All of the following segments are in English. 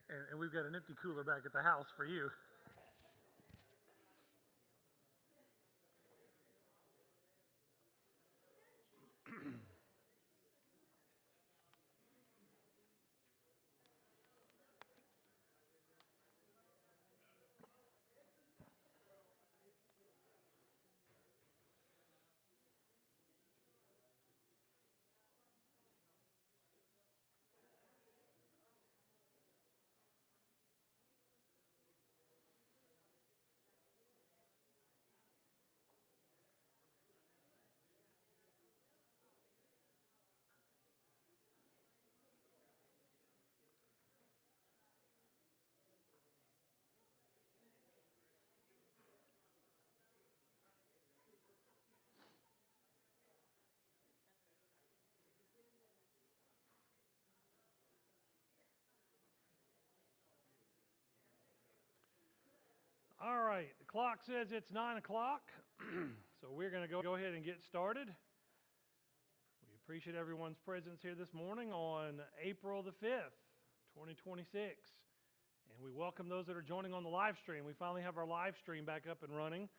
and we've got an empty cooler back at the house for you. All right, the clock says it's 9 o'clock, so we're going to go ahead and get started. We appreciate everyone's presence here this morning on April the 5th, 2026. And we welcome those that are joining on the live stream. We finally have our live stream back up and running,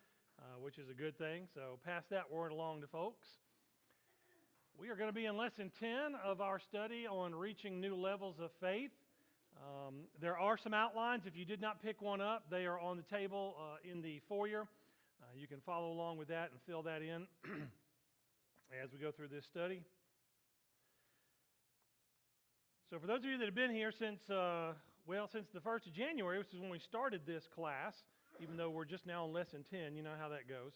which is a good thing. So pass that word along to folks. We are going to be in lesson 10 of our study on reaching new levels of faith. There are some outlines. If you did not pick one up, they are on the table in the foyer. You can follow along with that and fill that in as we go through this study. So for those of you that have been here since the 1st of January, which is when we started this class, even though we're just now on lesson 10, you know how that goes.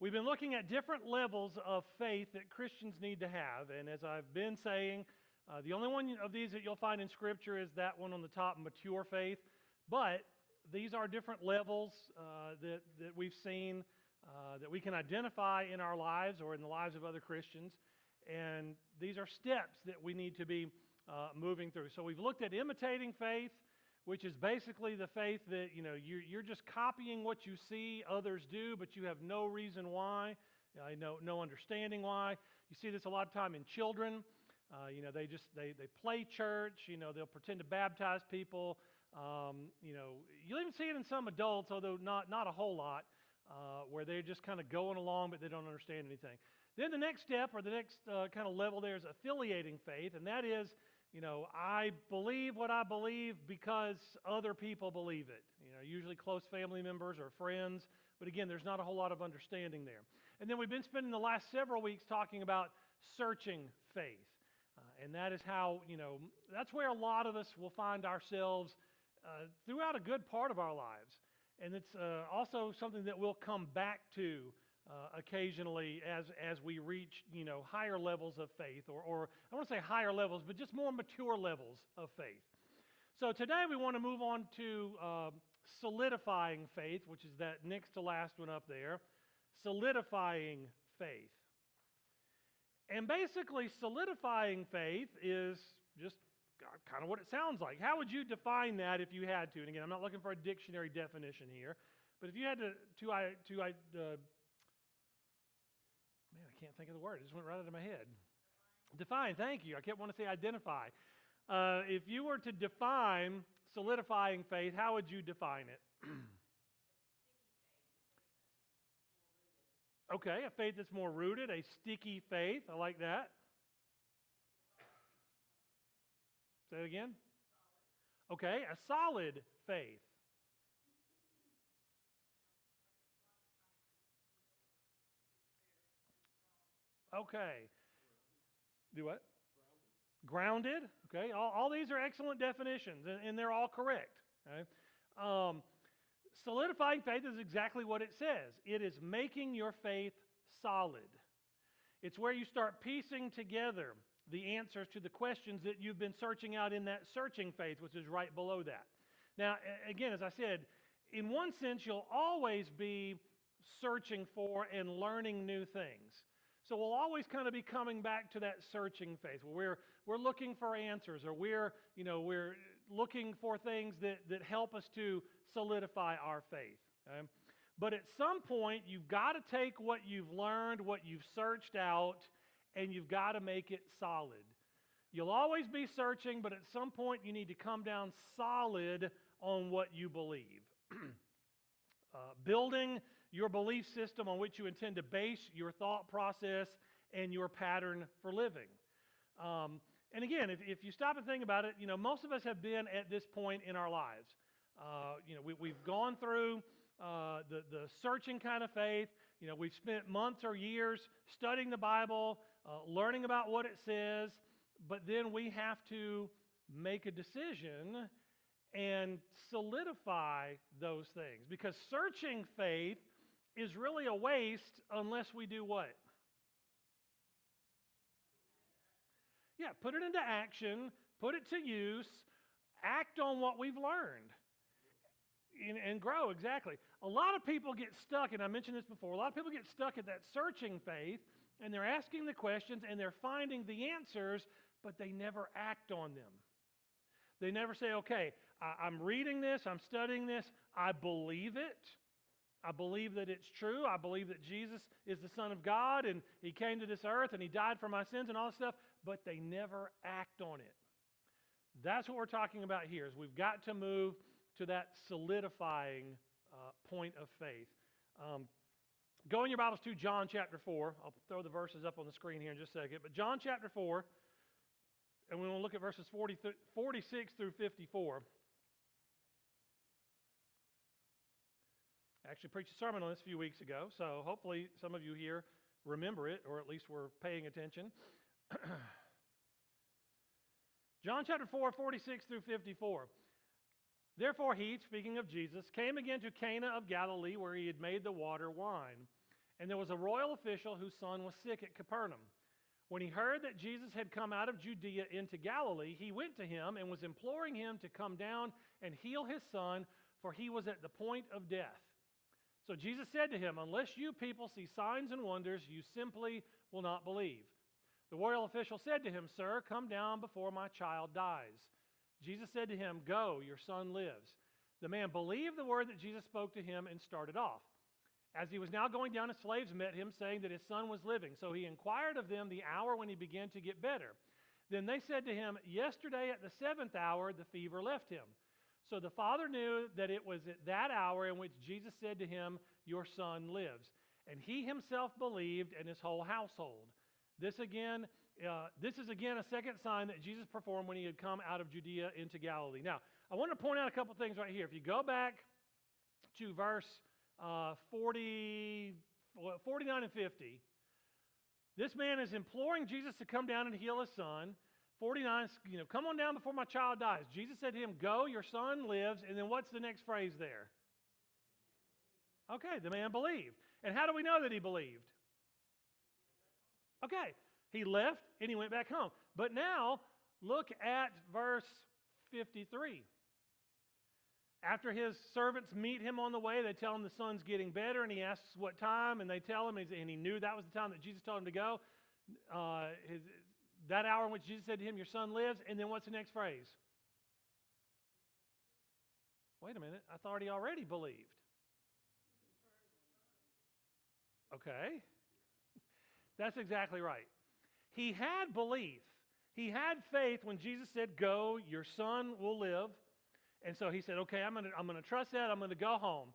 We've been looking at different levels of faith that Christians need to have. And as I've been saying, the only one of these that you'll find in Scripture is that one on the top, mature faith. But these are different levels that we've seen that we can identify in our lives or in the lives of other Christians. And these are steps that we need to be moving through. So we've looked at imitating faith, which is basically the faith that you're just copying what you see others do, but you have no reason why, no understanding why. You see this a lot of time in children. They play church. They'll pretend to baptize people. You'll even see it in some adults, although not a whole lot, where they're just kind of going along, but they don't understand anything. Then the next step, or the next kind of level there, is affiliating faith, and that is, I believe what I believe because other people believe it. Usually close family members or friends, but again, there's not a whole lot of understanding there. And then we've been spending the last several weeks talking about searching faith. And that is how, that's where a lot of us will find ourselves throughout a good part of our lives. And it's also something that we'll come back to occasionally as we reach, higher levels of faith, or I don't want to say higher levels, but just more mature levels of faith. So today we want to move on to solidifying faith, which is that next to last one up there, solidifying faith. And basically, solidifying faith is just kind of what it sounds like. How would you define that if you had to? And again, I'm not looking for a dictionary definition here, but if you had man, I can't think of the word. It just went right out of my head. Define, thank you. I kept wanting to say identify. If you were to define solidifying faith, how would you define it? Okay, a faith that's more rooted, a sticky faith. I like that. Say it again. Okay, a solid faith. Okay. Do what? Grounded. Okay, all these are excellent definitions, and they're all correct. Okay? Solidifying faith is exactly what it says. It is making your faith solid. It's where you start piecing together the answers to the questions that you've been searching out in that searching faith, which is right below that. Now, again, as I said, in one sense, you'll always be searching for and learning new things. So we'll always kind of be coming back to that searching faith where we're looking for answers, or we're looking for things that help us to solidify our faith. Okay? But at some point, you've got to take what you've learned, what you've searched out, and you've got to make it solid. You'll always be searching, but at some point you need to come down solid on what you believe. Building your belief system on which you intend to base your thought process and your pattern for living. And again, if you stop and think about it, most of us have been at this point in our lives. We've gone through the searching kind of faith. We've spent months or years studying the Bible, learning about what it says, but then we have to make a decision and solidify those things. Because searching faith is really a waste unless we do what? Yeah, put it into action, put it to use, act on what we've learned, and grow, exactly. A lot of people get stuck, and I mentioned this before, a lot of people get stuck at that searching faith, and they're asking the questions, and they're finding the answers, but they never act on them. They never say, okay, I'm reading this, I'm studying this, I believe it. I believe that it's true. I believe that Jesus is the Son of God, and He came to this earth, and He died for my sins and all this stuff, but they never act on it. That's what we're talking about here, is we've got to move to that solidifying point of faith. Go in your Bibles to John chapter 4. I'll throw the verses up on the screen here in just a second. But John chapter 4, and we want to look at verses 46 through 54. I actually preached a sermon on this a few weeks ago, so hopefully some of you here remember it, or at least were paying attention. John chapter 4, 46 through 54. Therefore he, speaking of Jesus, came again to Cana of Galilee, where he had made the water wine. And there was a royal official whose son was sick at Capernaum. When he heard that Jesus had come out of Judea into Galilee, he went to him and was imploring him to come down and heal his son, for he was at the point of death. So Jesus said to him, unless you people see signs and wonders, you simply will not believe. The royal official said to him, Sir, come down before my child dies. Jesus said to him, Go, your son lives. The man believed the word that Jesus spoke to him and started off. As he was now going down, his slaves met him, saying that his son was living. So he inquired of them the hour when he began to get better. Then they said to him, Yesterday at the 7th hour the fever left him. So the father knew that it was at that hour in which Jesus said to him, Your son lives. And he himself believed, and his whole household. This is again a second sign that Jesus performed when he had come out of Judea into Galilee. Now, I want to point out a couple things right here. If you go back to verse 49 and 50, this man is imploring Jesus to come down and heal his son. 49, come on down before my child dies. Jesus said to him, Go, your son lives. And then what's the next phrase there? Okay, the man believed. And how do we know that he believed? Okay, he left and he went back home. But now, look at verse 53. After his servants meet him on the way, they tell him the son's getting better, and he asks what time, and they tell him, and he knew that was the time that Jesus told him to go. That hour in which Jesus said to him, Your son lives, and then what's the next phrase? Wait a minute, I thought he already believed. Okay. That's exactly right. He had belief. He had faith when Jesus said, Go, your son will live. And so he said, okay, I'm gonna trust that. I'm going to go home.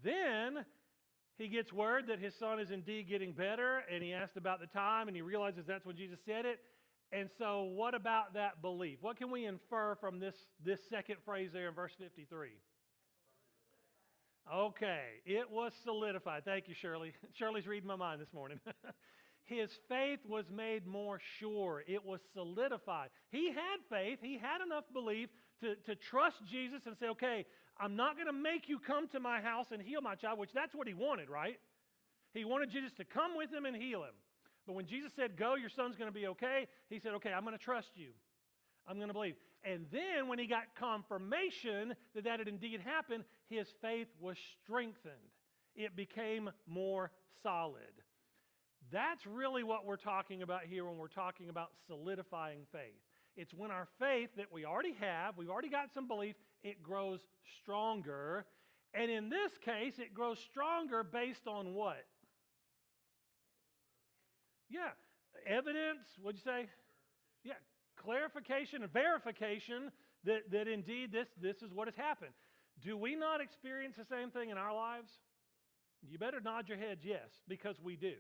Then he gets word that his son is indeed getting better, and he asked about the time, and he realizes that's when Jesus said it. And so what about that belief? What can we infer from this second phrase there in verse 53? Okay, it was solidified. Thank you, Shirley. Shirley's reading my mind this morning. His faith was made more sure. It was solidified. He had faith. He had enough belief to trust Jesus and say, okay, I'm not going to make you come to my house and heal my child, which that's what he wanted, right? He wanted Jesus to come with him and heal him. But when Jesus said, Go, your son's going to be okay, he said, okay, I'm going to trust you. I'm going to believe. And then when he got confirmation that that had indeed happened, his faith was strengthened. It became more solid. That's really what we're talking about here when we're talking about solidifying faith. It's when our faith that we already have, we've already got some belief, it grows stronger. And in this case, it grows stronger based on what? Yeah, evidence, what'd you say? Yeah, clarification and verification that indeed this is what has happened. Do we not experience the same thing in our lives? You better nod your heads yes, because we do.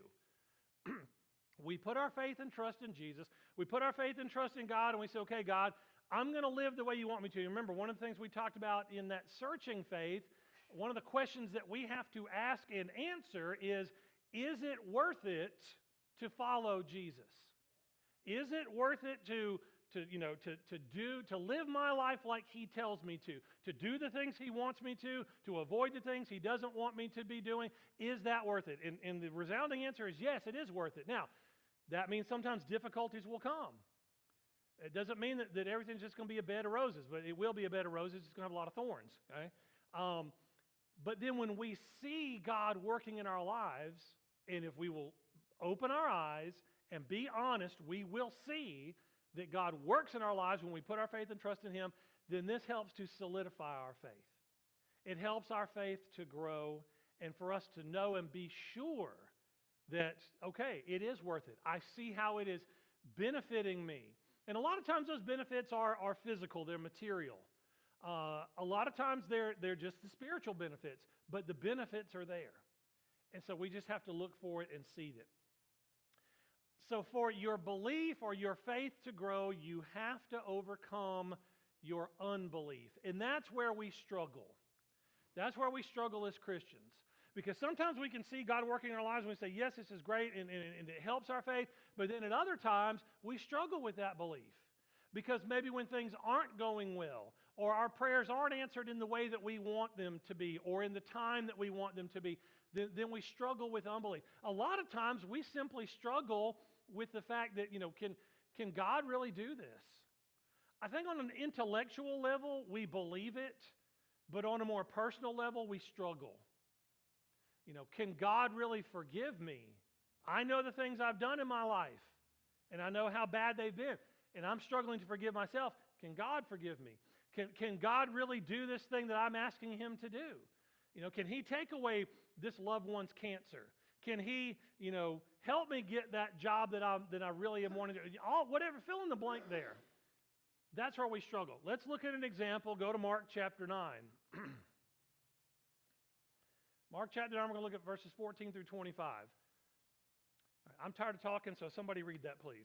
We put our faith and trust in Jesus. We put our faith and trust in God, and we say, okay, God, I'm going to live the way you want me to. Remember, one of the things we talked about in that searching faith, one of the questions that we have to ask and answer is it worth it to follow Jesus? Is it worth it to live my life like he tells me to do the things he wants me to avoid the things he doesn't want me to be doing? Is that worth it? And the resounding answer is yes, it is worth it. Now, that means sometimes difficulties will come. It doesn't mean that everything's just going to be a bed of roses, but it will be a bed of roses. It's going to have a lot of thorns. Okay? But then when we see God working in our lives, and if we will open our eyes and be honest, we will see that God works in our lives when we put our faith and trust in him. Then this helps to solidify our faith. It helps our faith to grow and for us to know and be sure that, okay, it is worth it. I see how it is benefiting me. And a lot of times those benefits are physical, they're material. A lot of times they're just the spiritual benefits, but the benefits are there. And so we just have to look for it and see it. So for your belief or your faith to grow, you have to overcome your unbelief. And that's where we struggle. That's where we struggle as Christians. Because sometimes we can see God working in our lives and we say, yes, this is great, and it helps our faith. But then at other times, we struggle with that belief. Because maybe when things aren't going well, or our prayers aren't answered in the way that we want them to be, or in the time that we want them to be, then we struggle with unbelief. A lot of times we simply struggle with the fact that, can God really do this? I think on an intellectual level, we believe it, but on a more personal level, we struggle. Can God really forgive me? I know the things I've done in my life, and I know how bad they've been, and I'm struggling to forgive myself. Can God forgive me? Can God really do this thing that I'm asking him to do? Can he take away this loved one's cancer? Can he, help me get that job that I really am wanting to do? Whatever, fill in the blank there. That's where we struggle. Let's look at an example. Go to Mark chapter 9. Mark chapter 9, we're going to look at verses 14 through 25. All right, I'm tired of talking, so somebody read that, please.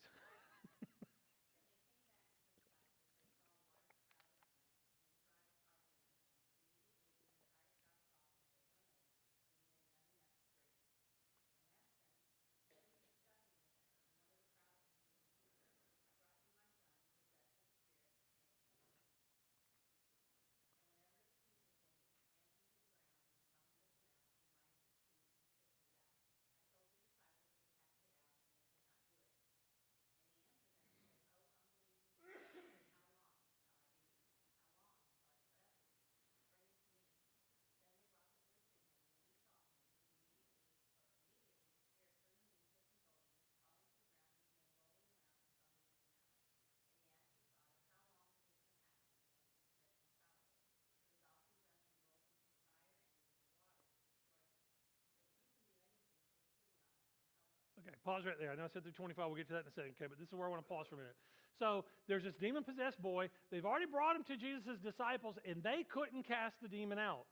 Okay, pause right there. I know I said through 25. We'll get to that in a second, okay? But this is where I want to pause for a minute. So there's this demon-possessed boy. They've already brought him to Jesus' disciples, and they couldn't cast the demon out.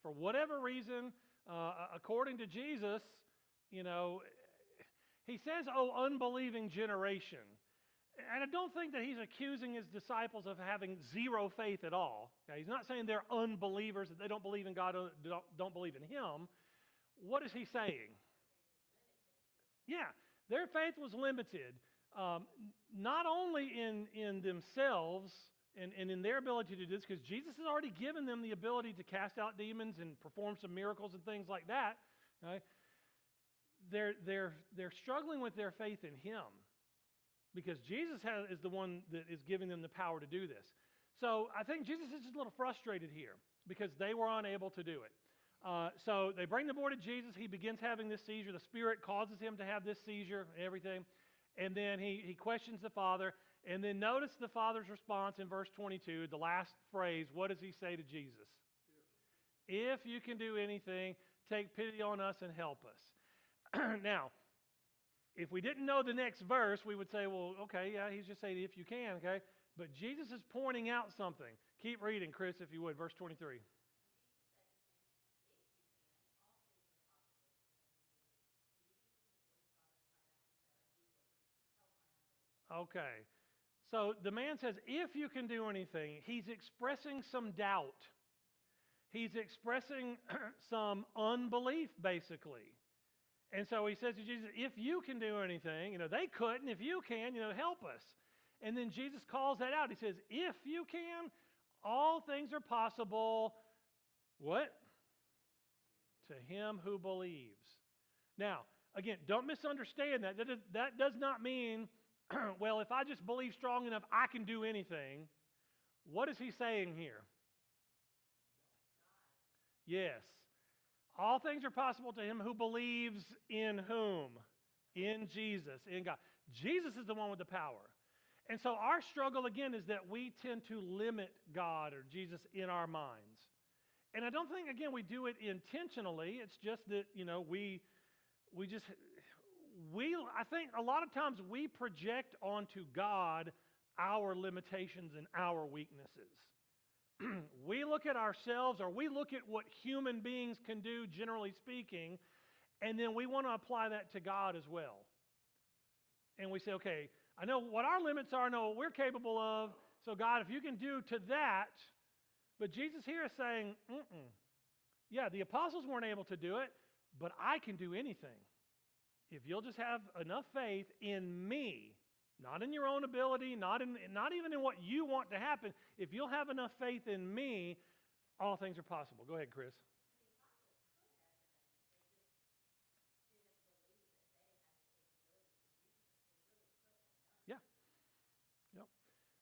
For whatever reason, according to Jesus, he says, oh, unbelieving generation. And I don't think that he's accusing his disciples of having zero faith at all. Okay? He's not saying they're unbelievers, that they don't believe in God, don't believe in him. What is he saying? Yeah, their faith was limited, not only in themselves and in their ability to do this, because Jesus has already given them the ability to cast out demons and perform some miracles and things like that. Right? They're struggling with their faith in him, because Jesus is the one that is giving them the power to do this. So I think Jesus is just a little frustrated here because they were unable to do it. So they bring the boy to Jesus. He begins having this seizure. The Spirit causes him to have this seizure and everything. And then he questions the Father. And then notice the Father's response in verse 22, the last phrase. What does he say to Jesus? If you can do anything, take pity on us and help us. Now, if we didn't know the next verse, we would say, well, okay, yeah, he's just saying if you can, okay? But Jesus is pointing out something. Keep reading, Chris, if you would, verse 23. Okay. So the man says, if you can do anything, he's expressing some doubt. He's expressing some unbelief, basically. And so he says to Jesus, if you can do anything, they couldn't. If you can, help us. And then Jesus calls that out. He says, if you can, all things are possible. What? To him who believes. Now, again, don't misunderstand that. That does not mean, well, if I just believe strong enough, I can do anything. What is he saying here? Yes. All things are possible to him who believes in whom? In Jesus, in God. Jesus is the one with the power. And so our struggle, again, is that we tend to limit God or Jesus in our minds. And I don't think, again, we do it intentionally. It's just that, I think a lot of times we project onto God our limitations and our weaknesses. We look at ourselves, or we look at what human beings can do, generally speaking, and then we want to apply that to God as well. And we say, okay, I know what our limits are, I know what we're capable of, so God, if you can do to that, but Jesus here is saying, yeah, the apostles weren't able to do it, but I can do anything. If you'll just have enough faith in me, not in your own ability, not even in what you want to happen. If you'll have enough faith in me, all things are possible. Go ahead, Chris. Yeah. Yep.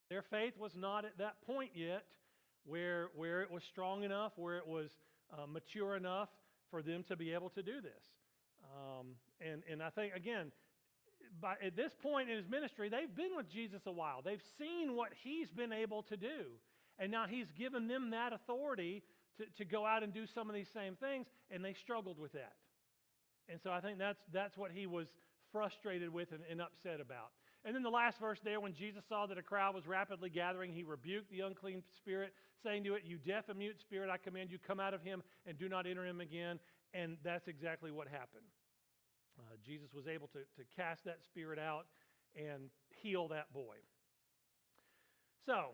Their faith was not at that point yet where it was strong enough, where it was mature enough for them to be able to do this. And I think, again, at this point in his ministry, they've been with Jesus a while. They've seen what he's been able to do. And now he's given them that authority to go out and do some of these same things, and they struggled with that. And so I think that's what he was frustrated with and upset about. And then the last verse there, when Jesus saw that a crowd was rapidly gathering, he rebuked the unclean spirit, saying to it, you deaf and mute spirit, I command you, come out of him and do not enter him again. And that's exactly what happened. Jesus was able to cast that spirit out and heal that boy. So,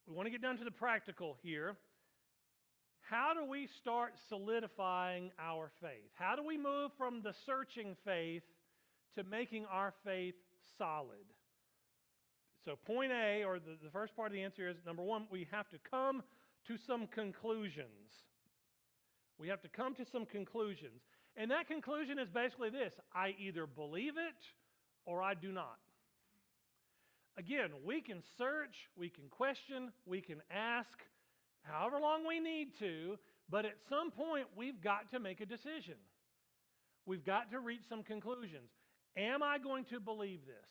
we want to get down to the practical here. How do we start solidifying our faith? How do we move from the searching faith to making our faith solid? So point A, or the first part of the answer is, number one, we have to come to some conclusions. We have to come to some conclusions. And that conclusion is basically this: I either believe it or I do not. Again, we can search, we can question, we can ask however long we need to, but at some point we've got to make a decision. We've got to reach some conclusions. Am I going to believe this?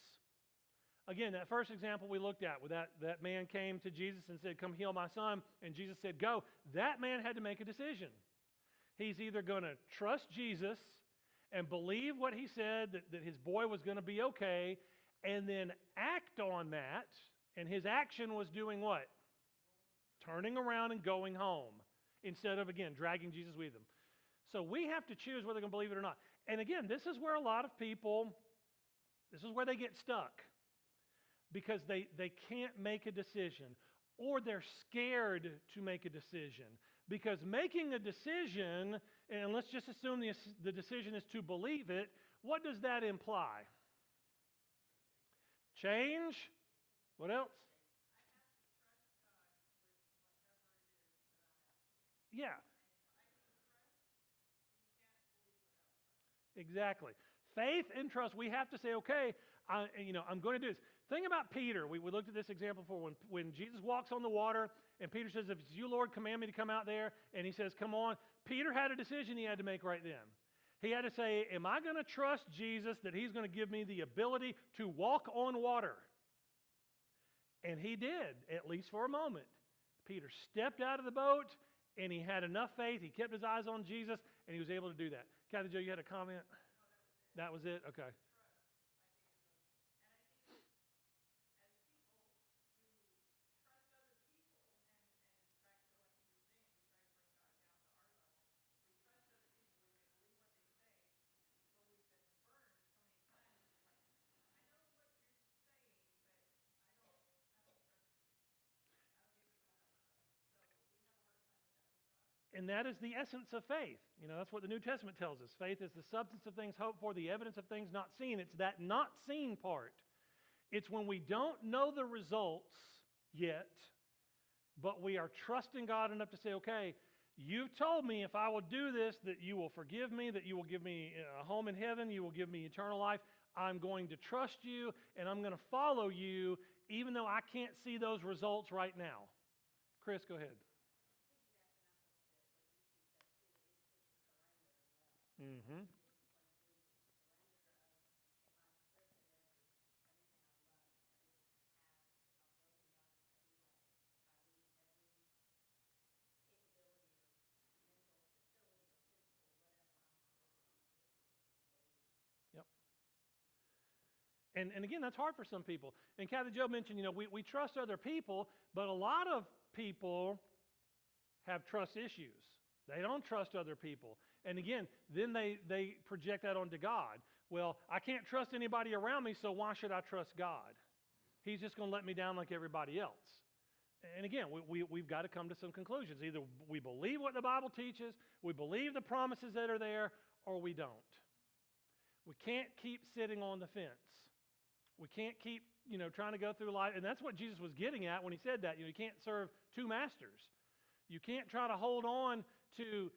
Again, that first example we looked at, where that man came to Jesus and said, come heal my son, and Jesus said, go. That man had to make a decision. He's either going to trust Jesus and believe what he said, that his boy was going to be okay, and then act on that. And his action was doing what? Turning around and going home, instead of, again, dragging Jesus with him. So we have to choose whether we're going to believe it or not. And again, this is where a lot of people, this is where they get stuck. Because they can't make a decision, or they're scared to make a decision. Because making a decision, and let's just assume the decision is to believe it, what does that imply? Change? What else? Yeah. Exactly. Faith and trust, we have to say, okay, I'm going to do this. Think about Peter. We looked at this example before. When Jesus walks on the water, and Peter says, if it's you, Lord, command me to come out there. And he says, come on. Peter had a decision he had to make right then. He had to say, am I going to trust Jesus that he's going to give me the ability to walk on water? And he did, at least for a moment. Peter stepped out of the boat, and he had enough faith. He kept his eyes on Jesus, and he was able to do that. Kathy Jo, you had a comment? That was it? Okay. And that is the essence of faith. You know, that's what the New Testament tells us. Faith is the substance of things hoped for, the evidence of things not seen. It's that not seen part. It's when we don't know the results yet, but we are trusting God enough to say, okay, you've told me if I will do this, that you will forgive me, that you will give me a home in heaven, you will give me eternal life. I'm going to trust you, and I'm going to follow you, even though I can't see those results right now. Chris, go ahead. Mm-hmm. Yep. And again, that's hard for some people. And Kathy Joe mentioned, you know, we trust other people, but a lot of people have trust issues. They don't trust other people. And again, then they project that onto God. Well, I can't trust anybody around me, so why should I trust God? He's just going to let me down like everybody else. And again, we've got to come to some conclusions. Either we believe what the Bible teaches, we believe the promises that are there, or we don't. We can't keep sitting on the fence. We can't keep, you know, trying to go through life. And that's what Jesus was getting at when he said that. You know, you can't serve two masters. You can't try to hold on to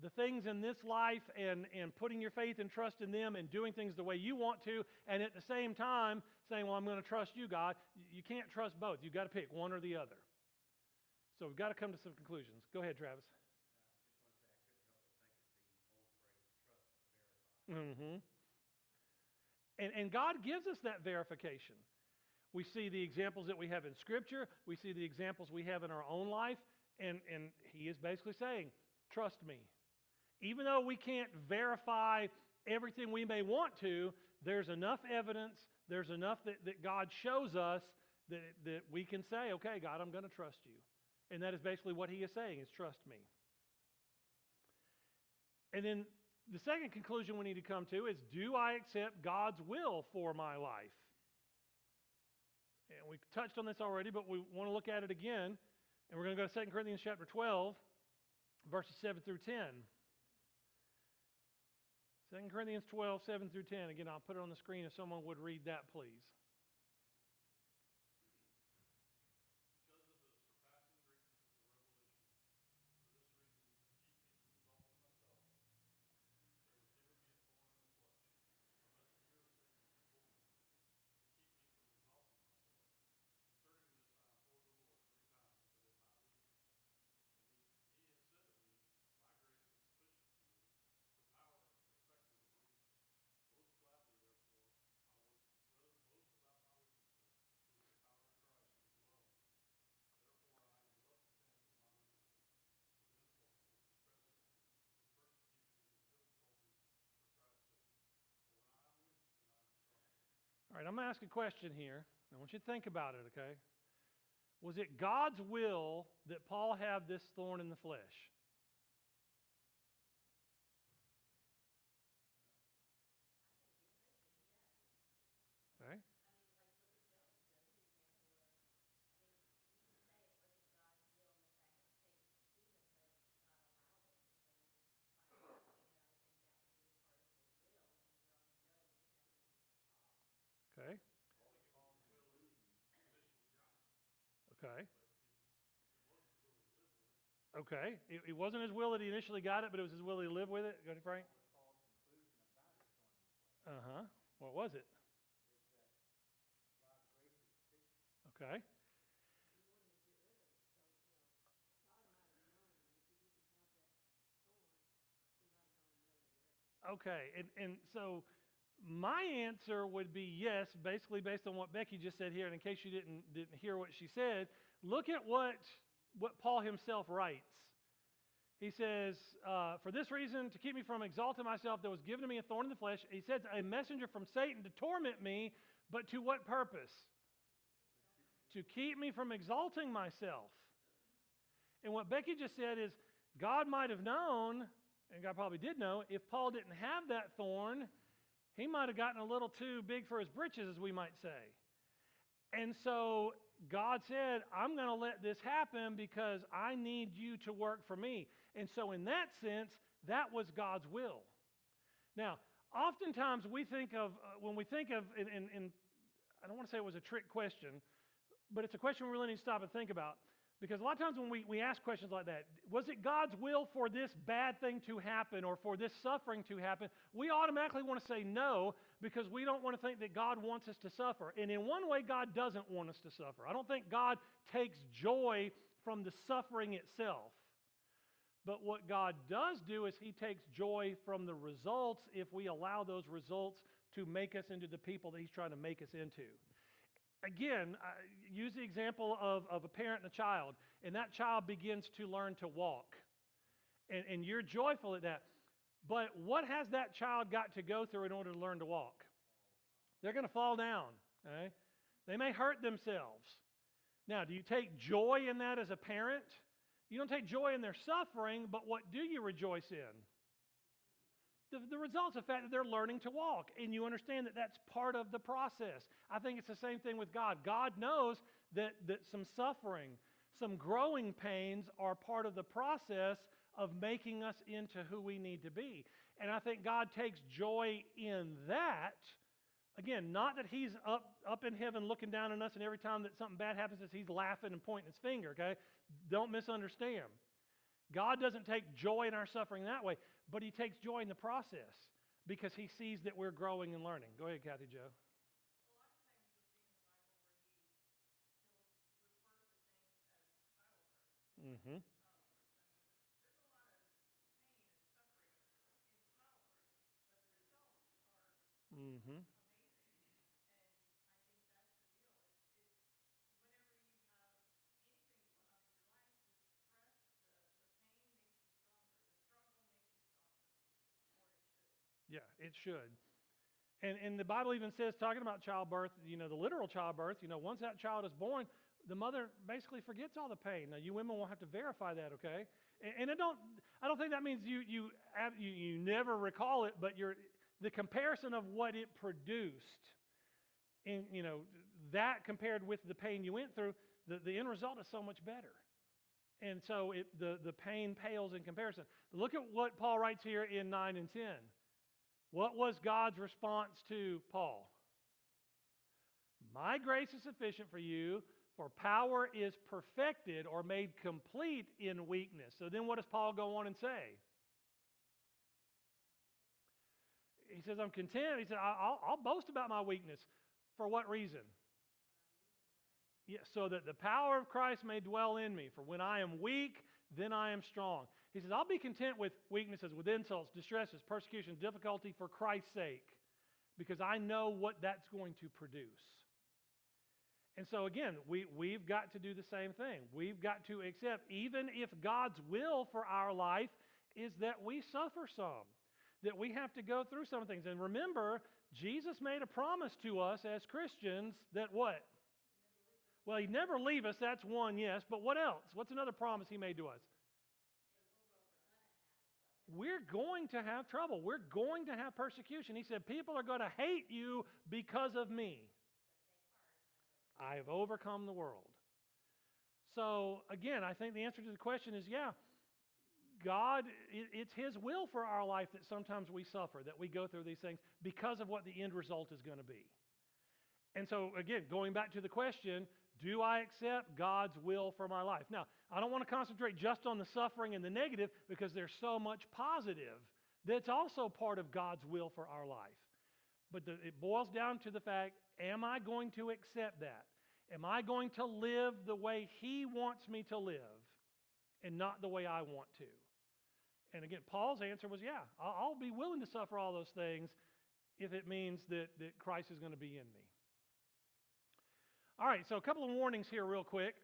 the things in this life and putting your faith and trust in them and doing things the way you want to, and at the same time saying, well, I'm going to trust you, God. You can't trust both. You've got to pick one or the other. So we've got to come to some conclusions. Go ahead, Travis. Mm-hmm. And God gives us that verification. We see the examples that we have in Scripture. We see the examples we have in our own life. And he is basically saying, trust me. Even though we can't verify everything we may want to, there's enough evidence, there's enough that God shows us that we can say, okay, God, I'm going to trust you. And that is basically what he is saying, is trust me. And then the second conclusion we need to come to is, do I accept God's will for my life? And we touched on this already, but we want to look at it again. And we're going to go to 2 Corinthians chapter 12, verses 7 through 10. 2 Corinthians 12, 7 through 10. Again, I'll put it on the screen if someone would read that, please. All right, I'm going to ask a question here. I want you to think about it, okay? Was it God's will that Paul have this thorn in the flesh? Okay. Okay. Okay. Okay. It wasn't his will that he initially got it, but it was his will that he lived with it. Go ahead, Frank. Uh-huh. What was it? Okay. Okay. And so my answer would be yes, basically based on what Becky just said here. And in case you didn't hear what she said, look at what Paul himself writes. He says, for this reason, to keep me from exalting myself, there was given to me a thorn in the flesh. He says, a messenger from Satan to torment me, but to what purpose? To keep me from exalting myself. And what Becky just said is, God might have known, and God probably did know, if Paul didn't have that thorn, he might have gotten a little too big for his britches, as we might say. And so God said, I'm going to let this happen because I need you to work for me. And so, in that sense, that was God's will. Now, oftentimes we think of, when we think of, I don't want to say it was a trick question, but it's a question we really need to stop and think about. Because a lot of times when we ask questions like that, was it God's will for this bad thing to happen or for this suffering to happen? We automatically want to say no because we don't want to think that God wants us to suffer. And in one way, God doesn't want us to suffer. I don't think God takes joy from the suffering itself. But what God does do is He takes joy from the results if we allow those results to make us into the people that He's trying to make us into. Again, use the example of a parent and a child, and that child begins to learn to walk. And you're joyful at that. But what has that child got to go through in order to learn to walk? They're going to fall down. Okay? They may hurt themselves. Now, do you take joy in that as a parent? You don't take joy in their suffering, but what do you rejoice in? The results of the fact that they're learning to walk, and you understand that that's part of the process. I think it's the same thing with God. God knows that some suffering, some growing pains are part of the process of making us into who we need to be. And I think God takes joy in that. Again, not that He's up in heaven looking down on us, and every time that something bad happens, He's laughing and pointing His finger, okay? Don't misunderstand. God doesn't take joy in our suffering that way, but He takes joy in the process because He sees that we're growing and learning. Go ahead, Kathy Jo. Mm-hmm. Mm-hmm. Yeah, it should. And the Bible even says, talking about childbirth, the literal childbirth, once that child is born, the mother basically forgets all the pain. Now, you women will have to verify that, okay? And I don't think that means you never recall it, but the comparison of what it produced, and that compared with the pain you went through, the end result is so much better. And so the pain pales in comparison. Look at what Paul writes here in 9 and 10. What was God's response to Paul? My grace is sufficient for you, for power is perfected or made complete in weakness. So then what does Paul go on and say? He says, I'm content. He said, I'll boast about my weakness. For what reason? Yeah, so that the power of Christ may dwell in me. For when I am weak, then I am strong. He says, I'll be content with weaknesses, with insults, distresses, persecution, difficulty for Christ's sake, because I know what that's going to produce. And so again, we've got to do the same thing. We've got to accept, even if God's will for our life is that we suffer some, that we have to go through some things. And remember, Jesus made a promise to us as Christians that what? Well, He'd never leave us, that's one, yes, but what else? What's another promise He made to us? We're going to have trouble. We're going to have persecution. He said, people are going to hate you because of me. I have overcome the world. So, again, I think the answer to the question is, yeah, God, it's His will for our life that sometimes we suffer, that we go through these things because of what the end result is going to be. And so, again, going back to the question, do I accept God's will for my life? Now, I don't want to concentrate just on the suffering and the negative because there's so much positive that's also part of God's will for our life. But it boils down to the fact, am I going to accept that? Am I going to live the way He wants me to live and not the way I want to? And again, Paul's answer was, yeah, I'll be willing to suffer all those things if it means that Christ is going to be in me. All right, so a couple of warnings here real quick.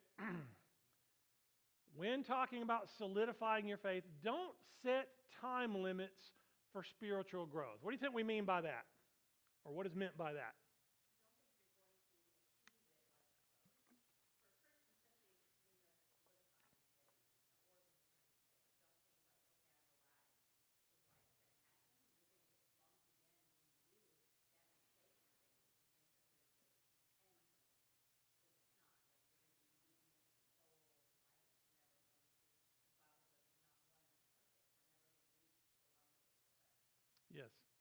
When talking about solidifying your faith, don't set time limits for spiritual growth. What do you think we mean by that? Or what is meant by that?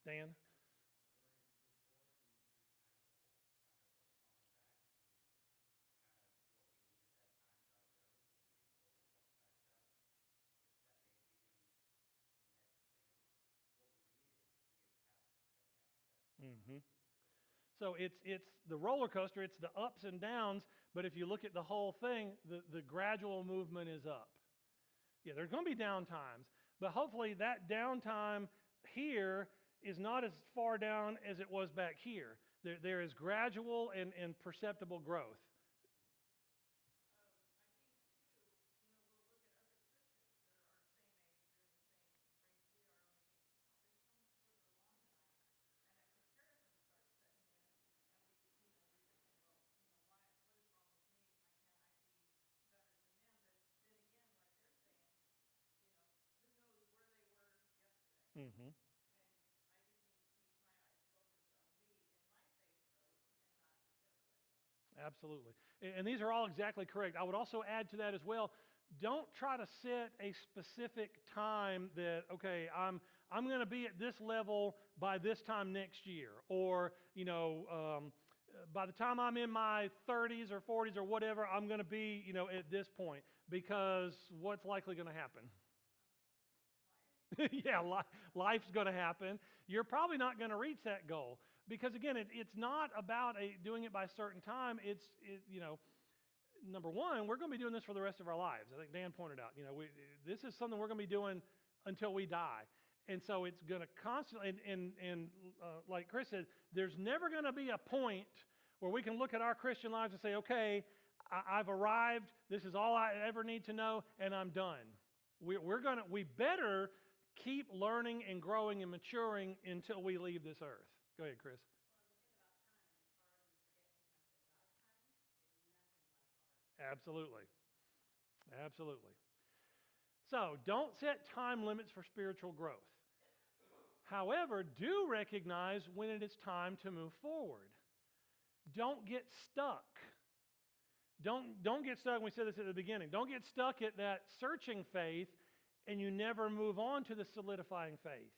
Dan? Hmm. So it's the roller coaster, it's the ups and downs, but if you look at the whole thing, the gradual movement is up. Yeah, there's going to be down times, but hopefully that downtime here is not as far down as it was back here. There is gradual and perceptible growth. Hmm. Absolutely. And these are all exactly correct. I would also add to that as well. Don't try to set a specific time that, okay, I'm going to be at this level by this time next year, or by the time I'm in my 30s or 40s or whatever, I'm going to be at this point, because what's likely going to happen? Yeah, life's going to happen. You're probably not going to reach that goal because again, it's not about doing it by a certain time. Number one, we're going to be doing this for the rest of our lives. I think Dan pointed out. This is something we're going to be doing until we die, and so it's going to constantly. Like Chris said, there's never going to be a point where we can look at our Christian lives and say, okay, I've arrived. This is all I ever need to know, and I'm done. We better keep learning and growing and maturing until we leave this earth. Go ahead, Chris. Absolutely. Absolutely. So don't set time limits for spiritual growth. However, do recognize when it is time to move forward. Don't get stuck. Don't get stuck. We said this at the beginning. Don't get stuck at that searching faith and you never move on to the solidifying faith.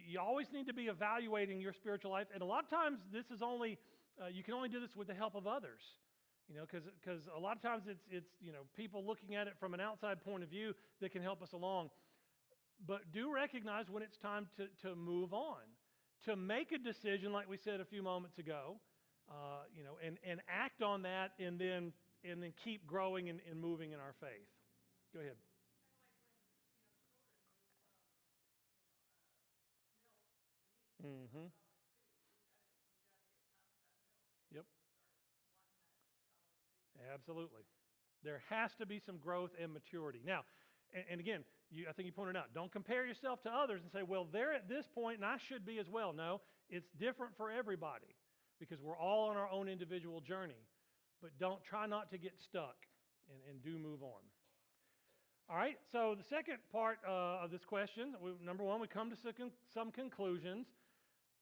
You always need to be evaluating your spiritual life. And a lot of times this is only, you can only do this with the help of others. Because a lot of times it's people looking at it from an outside point of view that can help us along. But do recognize when it's time to move on, to make a decision like we said a few moments ago, and act on that and then keep growing and moving in our faith. Go ahead. Mm-hmm. Yep. Absolutely. There has to be some growth and maturity. Now, and again, I think you pointed out, don't compare yourself to others and say, well, they're at this point and I should be as well. No, it's different for everybody because we're all on our own individual journey. But try not to get stuck and do move on. All right, so the second part of this question, number one, we come to some conclusions.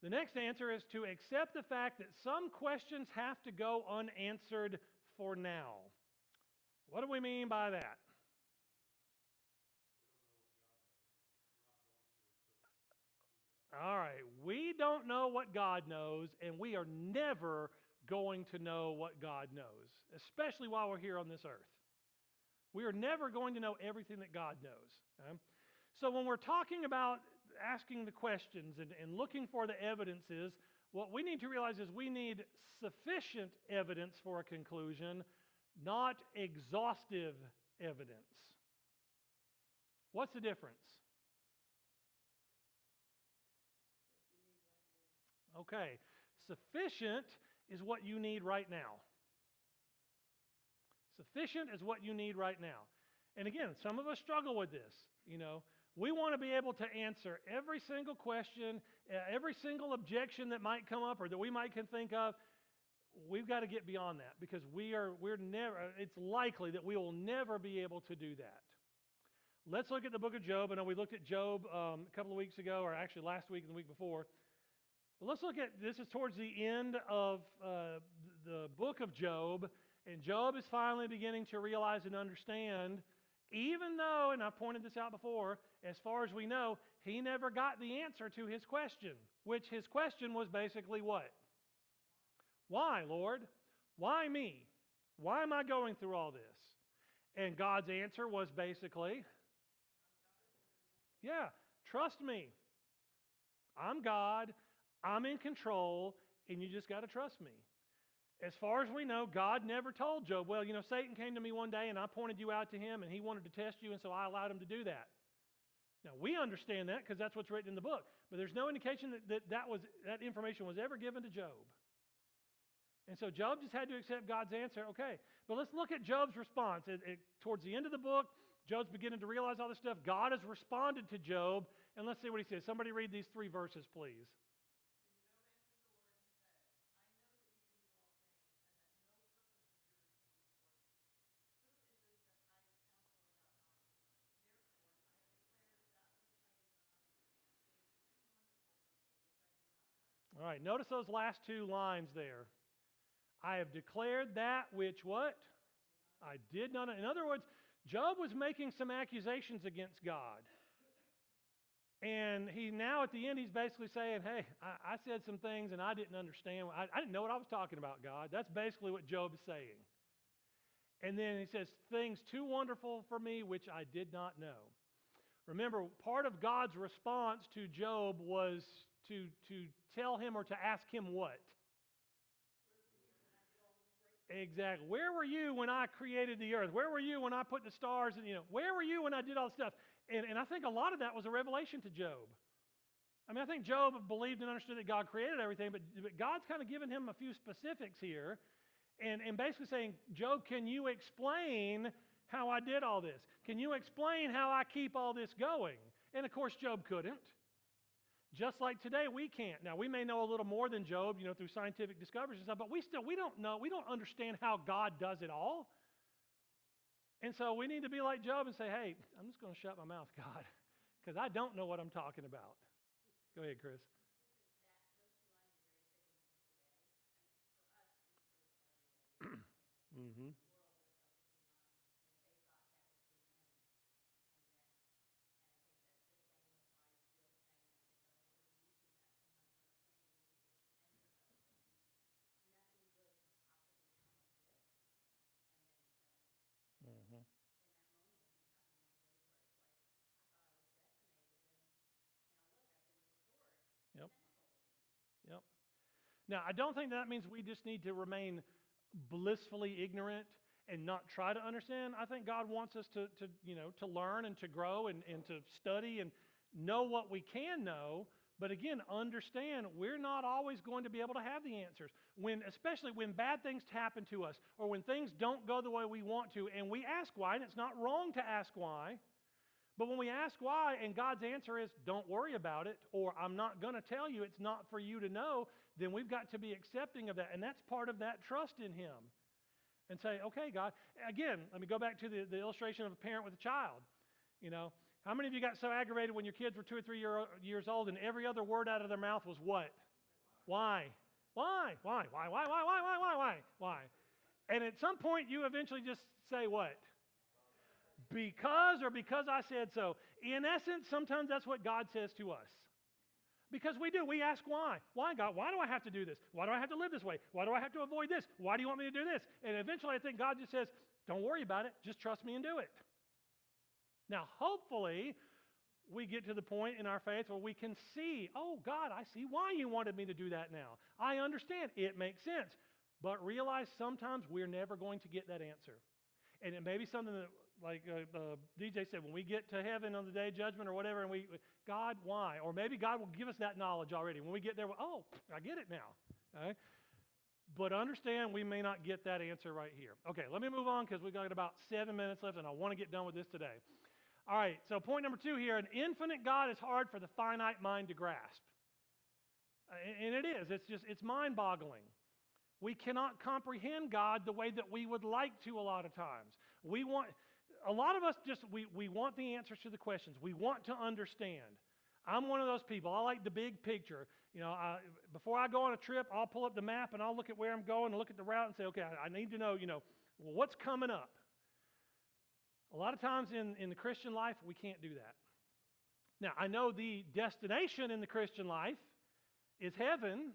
The next answer is to accept the fact that some questions have to go unanswered for now. What do we mean by that? All right, we don't know what God knows, and we are never going to know what God knows, especially while we're here on this earth. We are never going to know everything that God knows. Okay? So when we're talking about asking the questions and looking for the evidences, what we need to realize is we need sufficient evidence for a conclusion, not exhaustive evidence. What's the difference? Okay, sufficient is what you need right now. Sufficient is what you need right now. And again, some of us struggle with this. We want to be able to answer every single question, every single objection that might come up or that we might can think of. We've got to get beyond that because we're never. It's likely that we will never be able to do that. Let's look at the book of Job. I know we looked at Job a couple of weeks ago, or actually last week and the week before. But let's look at this is towards the end of the book of Job, and Job is finally beginning to realize and understand, Even though, and I pointed this out before, as far as we know, he never got the answer to his question, which his question was basically what? Why, Lord? Why me? Why am I going through all this? And God's answer was basically, yeah, trust me. I'm God. I'm in control, and you just got to trust me. As far as we know, God never told Job, well, Satan came to me one day and I pointed you out to him and he wanted to test you, and so I allowed him to do that. Now, we understand that because that's what's written in the book, but there's no indication that information was ever given to Job. And so Job just had to accept God's answer. Okay, but let's look at Job's response. Towards the end of the book, Job's beginning to realize all this stuff. God has responded to Job, and let's see what he says. Somebody read these 3 verses, please. All right, notice those last 2 lines there. I have declared that which what? I did not. In other words, Job was making some accusations against God. And he now at the end, he's basically saying, hey, I said some things and I didn't understand. I didn't know what I was talking about, God. That's basically what Job is saying. And then he says, things too wonderful for me which I did not know. Remember, part of God's response to Job was to tell him or to ask him what? Exactly. Where were you when I created the earth? Where were you when I put the stars? And where were you when I did all this stuff? And I think a lot of that was a revelation to Job. I mean, I think Job believed and understood that God created everything, but God's kind of given him a few specifics here, and basically saying, Job, can you explain how I did all this? Can you explain how I keep all this going? And of course, Job couldn't. Just like today, we can't. Now, we may know a little more than Job, through scientific discoveries and stuff, but we don't know. We don't understand how God does it all. And so we need to be like Job and say, hey, I'm just going to shut my mouth, God, because I don't know what I'm talking about. Go ahead, Chris. Mm-hmm. Mm-hmm. Yep. Yep. Now, I don't think that means we just need to remain blissfully ignorant and not try to understand. I think God wants us to learn and to grow and to study and know what we can know. But again, understand we're not always going to be able to have the answers. Especially when bad things happen to us or when things don't go the way we want to, and we ask why, and it's not wrong to ask why. But when we ask why and God's answer is, don't worry about it, or I'm not going to tell you, it's not for you to know, then we've got to be accepting of that. And that's part of that trust in Him. And say, okay, God. Again, let me go back to the illustration of a parent with a child. How many of you got so aggravated when your kids were 2 or 3 years old and every other word out of their mouth was what? Why? Why? Why? Why? Why? Why? Why? Why? Why? Why? Why? And at some point you eventually just say what? Because, or because I said so. In essence, sometimes that's what God says to us. Because we do. We ask why. Why, God? Why do I have to do this? Why do I have to live this way? Why do I have to avoid this? Why do you want me to do this? And eventually I think God just says, don't worry about it. Just trust me and do it. Now, hopefully, we get to the point in our faith where we can see, oh, God, I see why you wanted me to do that now. I understand. It makes sense. But realize sometimes we're never going to get that answer. And it may be something that, like DJ said, when we get to heaven on the day of judgment or whatever, and God, why? Or maybe God will give us that knowledge already. When we get there, oh, I get it now. Okay? But understand we may not get that answer right here. Okay, let me move on because we've got about 7 minutes left, and I want to get done with this today. All right, so point number 2 here, an infinite God is hard for the finite mind to grasp. And it is. It's mind-boggling. We cannot comprehend God the way that we would like to a lot of times. A lot of us we want the answers to the questions. We want to understand. I'm one of those people. I like the big picture. Before I go on a trip, I'll pull up the map and I'll look at where I'm going and look at the route and say, okay, I need to know, well, what's coming up? A lot of times in the Christian life, we can't do that. Now, I know the destination in the Christian life is heaven,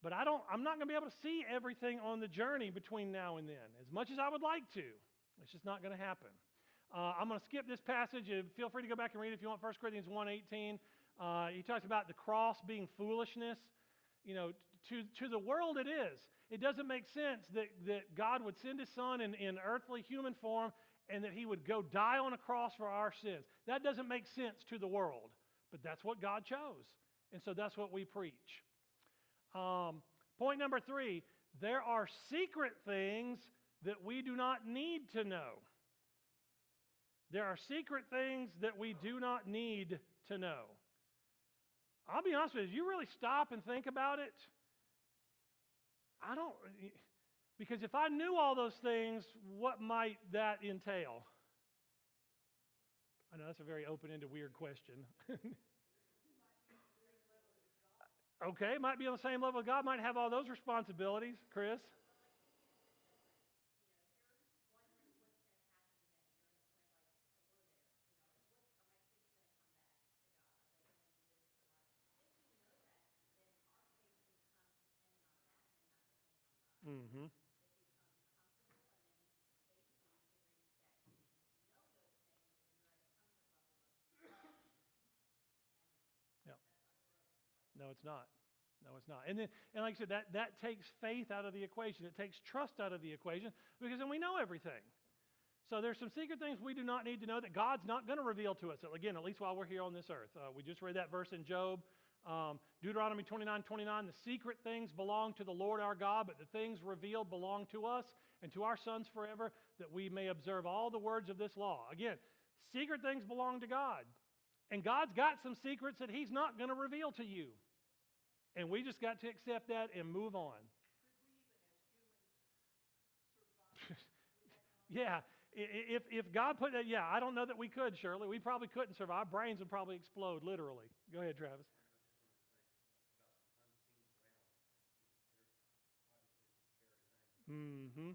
but I'm not going to be able to see everything on the journey between now and then, as much as I would like to. It's just not going to happen. I'm going to skip this passage. Feel free to go back and read it if you want. 1 Corinthians 1:18. He talks about the cross being foolishness. You know, to the world it is. It doesn't make sense that God would send his son in earthly human form and that he would go die on a cross for our sins. That doesn't make sense to the world, but that's what God chose. And so that's what we preach. Point number 3, there are secret things that we do not need to know. There are secret things that we do not need to know. I'll be honest with you, you really stop and think about it. Because if I knew all those things, what might that entail? I know that's a very open-ended, weird question. Okay, might be on the same level with God, might have all those responsibilities. Chris? Mm-hmm. Yeah. No, it's not. No, it's not. And like I said, that takes faith out of the equation. It takes trust out of the equation because then we know everything. So there's some secret things we do not need to know that God's not going to reveal to us. Again, at least while we're here on this earth. We just read that verse in Job. Deuteronomy 29:29, the secret things belong to the Lord our God, but the things revealed belong to us and to our sons forever, that we may observe all the words of this law. Again, secret things belong to God. And God's got some secrets that he's not going to reveal to you. And we just got to accept that and move on. Yeah, if God put that, I don't know that we could, Shirley. We probably couldn't survive. Our brains would probably explode, literally. Go ahead, Travis. Mm-hmm.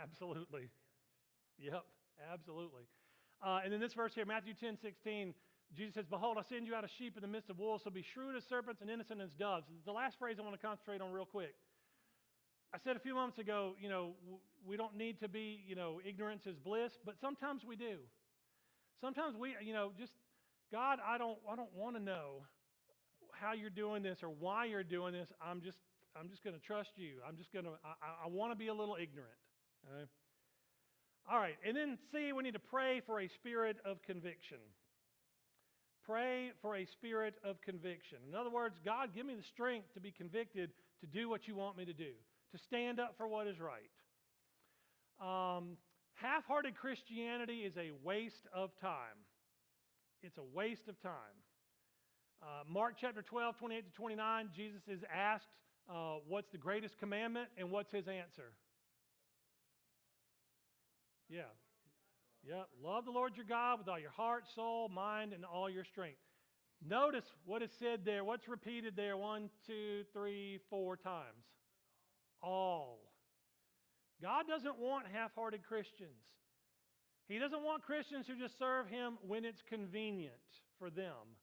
Absolutely. Yep, absolutely. And then this verse here, Matthew 10:16, Jesus says, "Behold, I send you out as sheep in the midst of wolves, so be shrewd as serpents and innocent as doves." The last phrase I want to concentrate on real quick. I said a few moments ago, we don't need to be, ignorance is bliss, but sometimes we do. Sometimes we, just, God, I don't want to know how you're doing this or why you're doing this. I'm just going to trust you. I want to be a little ignorant. Okay? All right, and then C, we need to pray for a spirit of conviction. Pray for a spirit of conviction. In other words, God, give me the strength to be convicted to do what you want me to do, to stand up for what is right. Half-hearted Christianity is a waste of time. It's a waste of time. Mark chapter 12, 28 to 29, Jesus is asked, what's the greatest commandment, and what's his answer? Yeah. Yeah. Love the Lord your God with all your heart, soul, mind, and all your strength. Notice what is said there. What's repeated there 1, 2, 3, 4 times? All. God doesn't want half-hearted Christians. He doesn't want Christians who just serve him when it's convenient for them,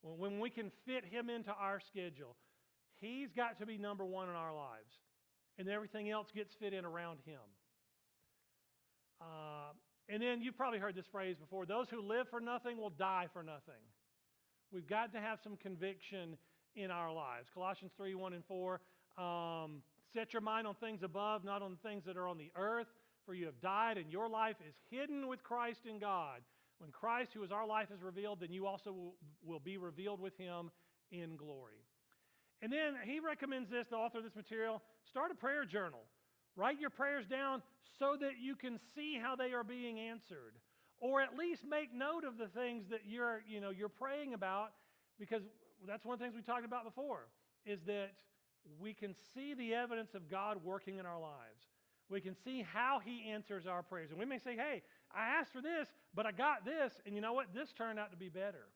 when we can fit him into our schedule. He's got to be number one in our lives, and everything else gets fit in around him. And then you've probably heard this phrase before, those who live for nothing will die for nothing. We've got to have some conviction in our lives. Colossians 3, 1 and 4, set your mind on things above, not on the things that are on the earth, for you have died, and your life is hidden with Christ in God. When Christ, who is our life, is revealed, then you also will be revealed with him in glory. And then he recommends this, the author of this material, start a prayer journal. Write your prayers down so that you can see how they are being answered. Or at least make note of the things that you're praying about, because that's one of the things we talked about before, is that we can see the evidence of God working in our lives. We can see how he answers our prayers. And we may say, hey, I asked for this, but I got this, and you know what? This turned out to be better.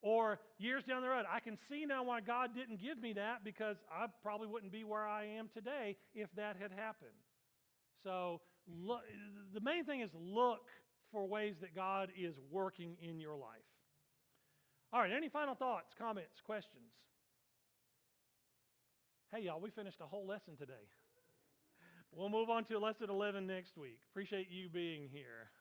Or years down the road, I can see now why God didn't give me that because I probably wouldn't be where I am today if that had happened. So look, the main thing is look for ways that God is working in your life. All right, any final thoughts, comments, questions? Hey, y'all, we finished a whole lesson today. We'll move on to lesson 11 next week. Appreciate you being here.